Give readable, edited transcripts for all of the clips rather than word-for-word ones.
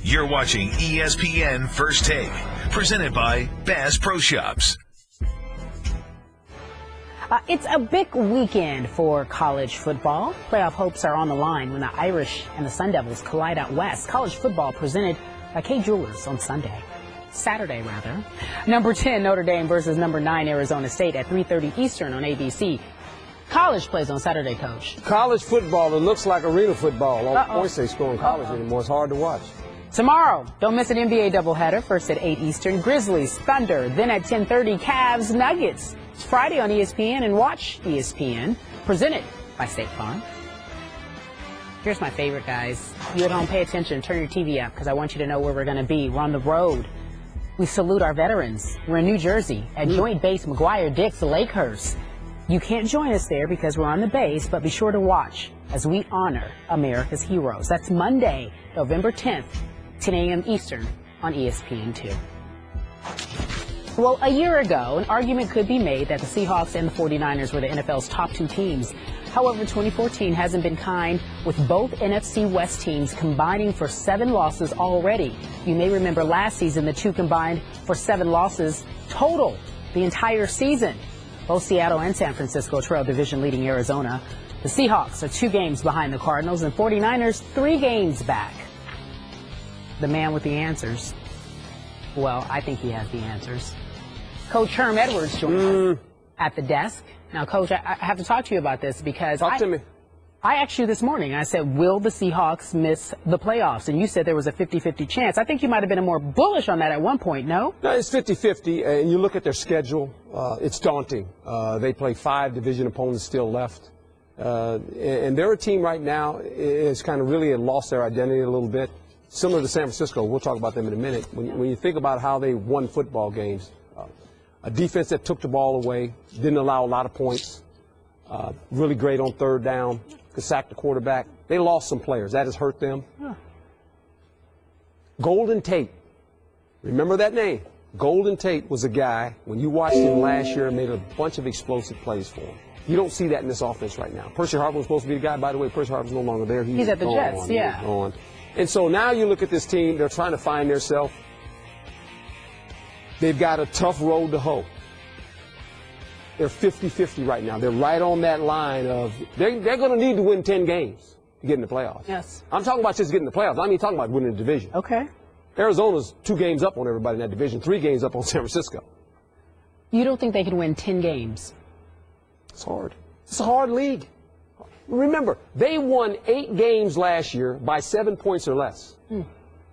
You're watching ESPN First Take, presented by Bass Pro Shops. It's a big weekend for college football. Playoff hopes are on the line when the Irish and the Sun Devils collide out west. College football presented by Kay Jewelers on Saturday. Number 10 Notre Dame versus number 9 Arizona State at 3:30 Eastern on ABC. College plays on Saturday, Coach. College football, it looks like arena football. All the points they score in college anymore. It's hard to watch. Tomorrow, don't miss an NBA doubleheader. First at 8 Eastern, Grizzlies, Thunder. Then at 10:30, Cavs, Nuggets. It's Friday on ESPN, and watch ESPN, presented by State Farm. Here's my favorite, guys. You at home, pay attention. Turn your TV up, because I want you to know where we're going to be. We're on the road. We salute our veterans. We're in New Jersey at Joint Base McGuire-Dix, Lakehurst. You can't join us there because we're on the base, but be sure to watch as we honor America's heroes. That's Monday, November 10th, 10 a.m. Eastern on ESPN2. Well, a year ago, an argument could be made that the Seahawks and the 49ers were the NFL's top two teams. However, 2014 hasn't been kind, with both NFC West teams combining for 7 losses already. You may remember last season, the two combined for 7 losses total the entire season. Both Seattle and San Francisco trail division-leading Arizona. The Seahawks are 2 games behind the Cardinals, and 49ers 3 games back. The man with the answers. Well, I think he has the answers. Coach Herm Edwards joined us at the desk. Now, Coach, I have to talk to you about this because Talk to me. I asked you this morning. I said, will the Seahawks miss the playoffs? And you said there was a 50-50 chance. I think you might have been more bullish on that at one point, no? No, it's 50-50, and you look at their schedule, it's daunting. They play 5 division opponents still left. And they're a team right now is kind of really lost their identity a little bit. Similar to San Francisco. We'll talk about them in a minute. When you think about how they won football games, a defense that took the ball away, didn't allow a lot of points, really great on third down, could sack the quarterback. They lost some players. That has hurt them. Huh. Golden Tate. Remember that name? Golden Tate was a guy, when you watched him last year, made a bunch of explosive plays for him. You don't see that in this offense right now. Percy Harvin was supposed to be the guy. By the way, Percy Harvin's no longer there. He's at the Jets, yeah. And so now you look at this team, they're trying to find themselves. They've got a tough road to hoe. They're 50-50 right now. They're right on that line of they're going to need to win 10 games to get in the playoffs. Yes. I'm talking about just getting in the playoffs. I'm not talking about winning the division. Okay. Arizona's 2 games up on everybody in that division, 3 games up on San Francisco. You don't think they can win 10 games? It's hard. It's a hard league. Remember, they won 8 games last year by 7 points or less.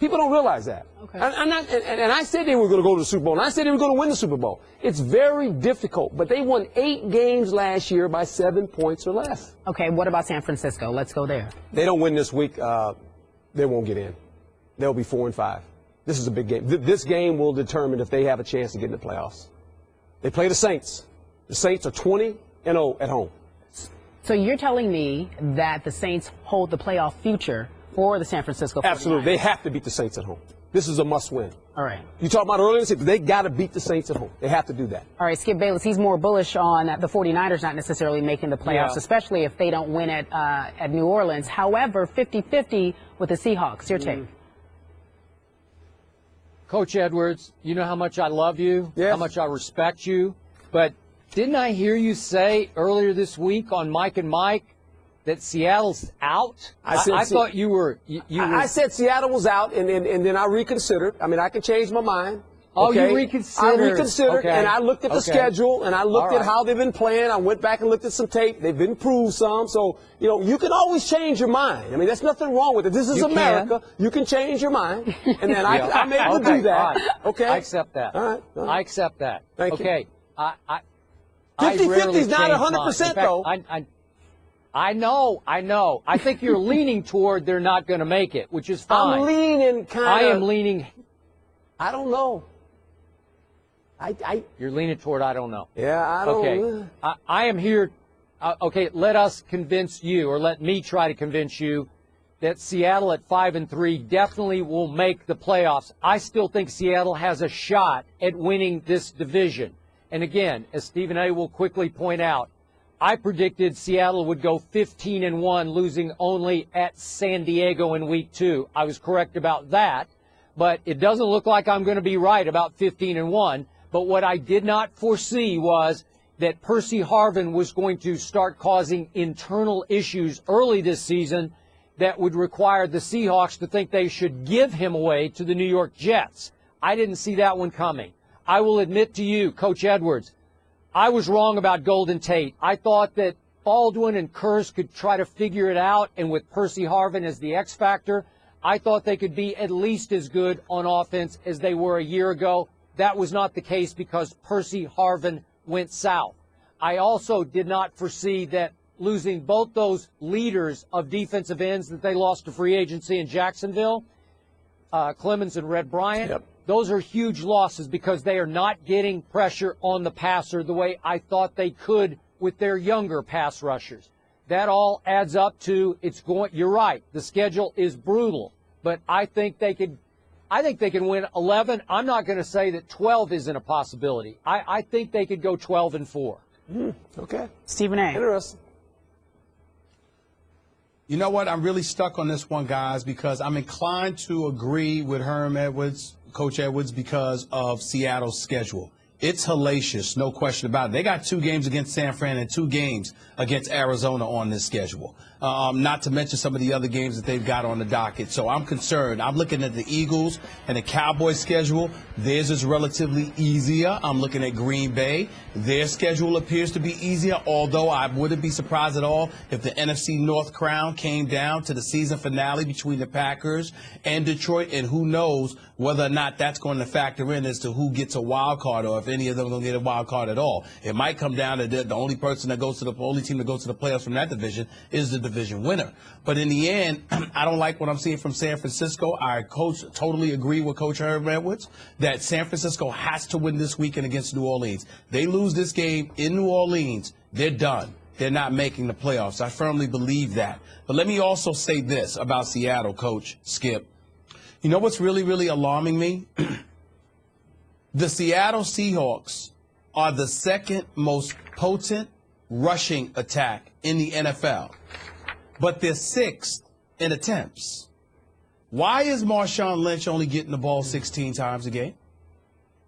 People don't realize that. Okay. And I said they were going to go to the Super Bowl, and I said they were going to win the Super Bowl. It's very difficult, but they won 8 games last year by 7 points or less. Okay, what about San Francisco? Let's go there. They don't win this week, they won't get in. They'll be 4-5. This is a big game. This game will determine if they have a chance to get in the playoffs. They play the Saints. The Saints are 20-0 at home. So you're telling me that the Saints hold the playoff future for the San Francisco 49ers? Absolutely. They have to beat the Saints at home. This is a must-win. All right. You talked about earlier, they got to beat the Saints at home. They have to do that. All right, Skip Bayless, he's more bullish on the 49ers not necessarily making the playoffs, especially if they don't win at New Orleans. However, 50-50 with the Seahawks. Your take? Coach Edwards, you know how much I love you, how much I respect you, but didn't I hear you say earlier this week on Mike and Mike that Seattle's out? I thought you were. I said Seattle was out, and then I reconsidered. I mean, I can change my mind. Oh, okay? you reconsidered. I reconsidered, okay. And I looked at the schedule, and I looked at how they've been playing. I went back and looked at some tape. They've improved some. So, you can always change your mind. I mean, there's nothing wrong with it. This is America. You can change your mind. And then I'm able to do that. Right. Okay? I accept that. All right. I accept that. Thank you. Okay. 50-50 is not 100%, though. I know. I think you're leaning toward they're not going to make it, which is fine. I'm leaning kind of. I am leaning. I don't know. You're leaning toward I don't know. Yeah, I don't know. Okay. I am here. Okay, let us convince you, or let me try to convince you, that Seattle at 5-3 definitely will make the playoffs. I still think Seattle has a shot at winning this division. And again, as Stephen A. will quickly point out, I predicted Seattle would go 15-1, losing only at San Diego in week 2. I was correct about that. but it doesn't look like I'm going to be right about 15-1. But what I did not foresee was that Percy Harvin was going to start causing internal issues early this season that would require the Seahawks to think they should give him away to the New York Jets. I didn't see that one coming. I will admit to you, Coach Edwards, I was wrong about Golden Tate. I thought that Baldwin and Kurz could try to figure it out, and with Percy Harvin as the X factor, I thought they could be at least as good on offense as they were a year ago. That was not the case because Percy Harvin went south. I also did not foresee that losing both those leaders of defensive ends that they lost to free agency in Jacksonville, Clemens and Red Bryant, Yep. Those are huge losses because they are not getting pressure on the passer the way I thought they could with their younger pass rushers. That all adds up to you're right, the schedule is brutal, but I think they can win 11. I'm not going to say that 12 isn't a possibility. I think they could go 12-4. Okay. Stephen A. Interesting. You know what? I'm really stuck on this one, guys, because I'm inclined to agree with Herm Edwards, Coach Edwards, because of Seattle's schedule. It's hellacious, no question about it. They got 2 games against San Fran and 2 games against Arizona on this schedule. Not to mention some of the other games that they've got on the docket. So I'm concerned. I'm looking at the Eagles and the Cowboys schedule. Theirs is relatively easier. I'm looking at Green Bay. Their schedule appears to be easier, although I wouldn't be surprised at all if the NFC North crown came down to the season finale between the Packers and Detroit, and who knows whether or not that's going to factor in as to who gets a wild card or if any of them are going to get a wild card at all. It might come down to the only team that goes to the playoffs from that division is the division winner. But in the end, I don't like what I'm seeing from San Francisco. I totally agree with Coach Herm Edwards that San Francisco has to win this weekend against New Orleans. They lose this game in New Orleans, they're done. They're not making the playoffs. I firmly believe that. But let me also say this about Seattle, Coach Skip. You know what's really, really alarming me? The Seattle Seahawks are the second most potent rushing attack in the NFL, but they're 6th in attempts. Why is Marshawn Lynch only getting the ball 16 times a game?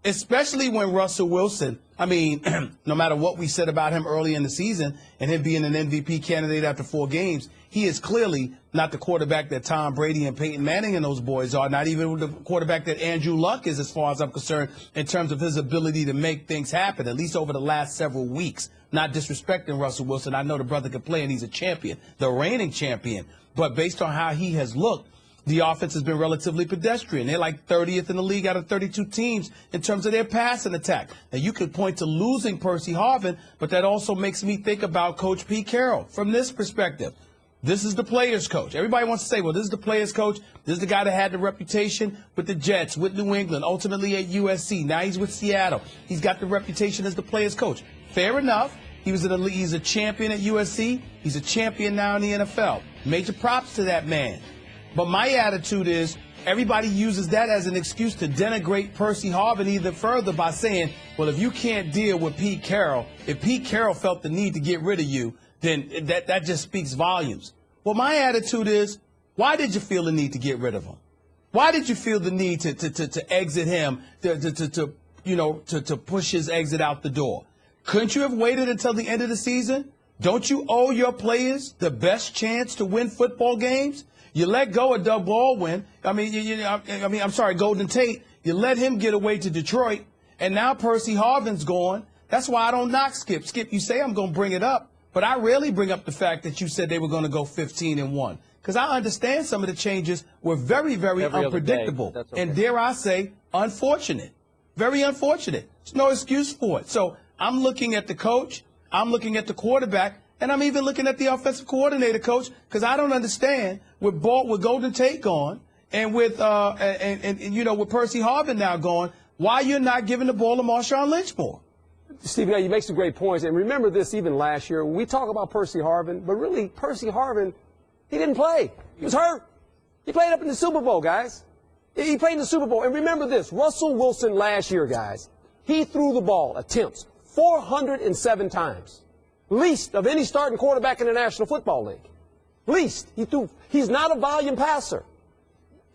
Especially when Russell Wilson, no matter what we said about him early in the season and him being an MVP candidate after 4 games, he is clearly not the quarterback that Tom Brady and Peyton Manning and those boys are, not even the quarterback that Andrew Luck is as far as I'm concerned in terms of his ability to make things happen, at least over the last several weeks. Not disrespecting Russell Wilson. I know the brother can play and he's a champion, the reigning champion. But based on how he has looked, the offense has been relatively pedestrian. They're like 30th in the league out of 32 teams in terms of their passing attack. Now, you could point to losing Percy Harvin, but that also makes me think about Coach Pete Carroll from this perspective. This is the players' coach. Everybody wants to say, well, this is the players' coach. This is the guy that had the reputation with the Jets, with New England, ultimately at USC. Now he's with Seattle. He's got the reputation as the players' coach. Fair enough. He's a champion at USC. He's a champion now in the NFL. Major props to that man. But my attitude is everybody uses that as an excuse to denigrate Percy Harvin even further by saying, well, if you can't deal with Pete Carroll, if Pete Carroll felt the need to get rid of you, then that just speaks volumes. Well, my attitude is, why did you feel the need to get rid of him? Why did you feel the need to exit him, to push his exit out the door? Couldn't you have waited until the end of the season? Don't you owe your players the best chance to win football games? You let go of Doug Baldwin. Golden Tate. You let him get away to Detroit, and now Percy Harvin's gone. That's why I don't knock Skip. Skip, you say I'm going to bring it up, but I rarely bring up the fact that you said they were going to go 15-1 because I understand some of the changes were very, very unpredictable, okay. And dare I say, unfortunate. Very unfortunate. There's no excuse for it. So I'm looking at the coach. I'm looking at the quarterback. And I'm even looking at the offensive coordinator, Coach, because I don't understand with Golden Tate gone and with Percy Harvin now gone, why you're not giving the ball to Marshawn Lynch more. Stephen, you make some great points. And remember this even last year. We talk about Percy Harvin, but really Percy Harvin, he didn't play. He was hurt. He played up in the Super Bowl, guys. He played in the Super Bowl. And remember this, Russell Wilson last year, guys, he threw the ball attempts 407 times. Least of any starting quarterback in the National Football League. Least. He's not a volume passer.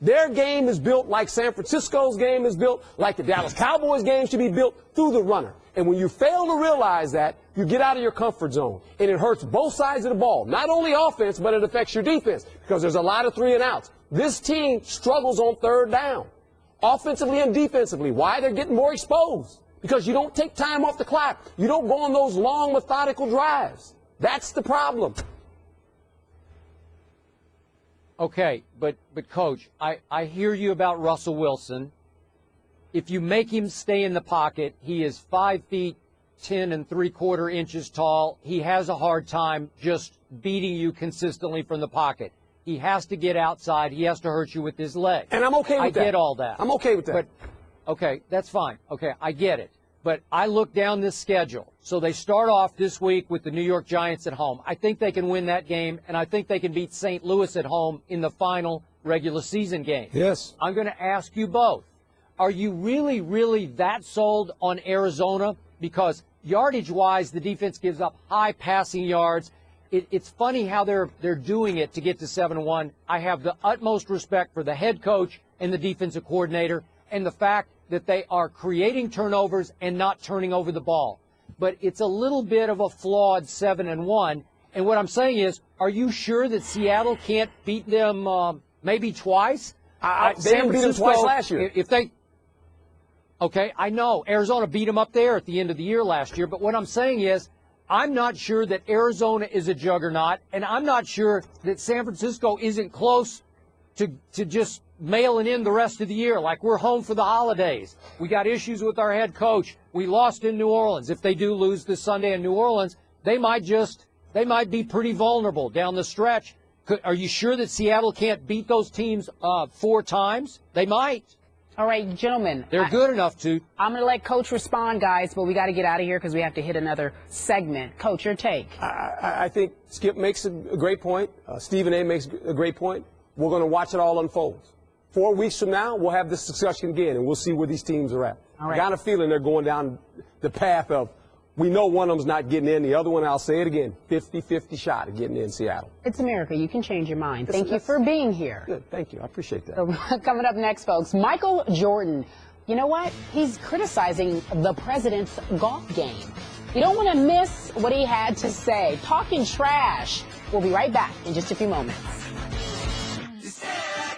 Their game is built like San Francisco's game is built, like the Dallas Cowboys game should be built through the runner. And when you fail to realize that, you get out of your comfort zone. And it hurts both sides of the ball. Not only offense, but it affects your defense because there's a lot of 3 and outs. This team struggles on third down, offensively and defensively. Why? They're getting more exposed because you don't take time off the clock. You don't go on those long, methodical drives. That's the problem. Okay, but Coach, I hear you about Russell Wilson. If you make him stay in the pocket, he is 5 feet 10 3/4 inches tall. He has a hard time just beating you consistently from the pocket. He has to get outside. He has to hurt you with his leg. And I'm okay with that. I get all that. I'm okay with that. But, okay, that's fine. Okay, I get it. But I look down this schedule. So they start off this week with the New York Giants at home. I think they can win that game, and I think they can beat St. Louis at home in the final regular season game. Yes. I'm going to ask you both. Are you really, really that sold on Arizona? Because yardage-wise, the defense gives up high passing yards. It's funny how they're doing it to get to 7-1. I have the utmost respect for the head coach and the defensive coordinator and the fact that they are creating turnovers and not turning over the ball. But it's a little bit of a flawed 7-1. And what I'm saying is, are you sure that Seattle can't beat them maybe twice? They didn't beat them twice last year. Okay, I know. Arizona beat them up there at the end of the year last year. But what I'm saying is, I'm not sure that Arizona is a juggernaut, and I'm not sure that San Francisco isn't close to just mailing in the rest of the year like we're home for the holidays. We got issues with our head coach. We lost in New Orleans. If they do lose this Sunday in New Orleans, they might be pretty vulnerable down the stretch. Are you sure that Seattle can't beat those teams 4 times? They might. All right, gentlemen. They're good enough to. I'm going to let Coach respond, guys, but we got to get out of here because we have to hit another segment. Coach, your take. I think Skip makes a great point. Stephen A. makes a great point. We're going to watch it all unfold. 4 weeks from now, we'll have this discussion again, and we'll see where these teams are at. All right. I got a feeling they're going down the path of, we know one of them's not getting in. The other one, I'll say it again, 50-50 shot of getting in Seattle. It's America. You can change your mind. Thank you for being here. Good. Thank you. I appreciate that. So, coming up next, folks, Michael Jordan. You know what? He's criticizing the president's golf game. You don't want to miss what he had to say. Talking trash. We'll be right back in just a few moments.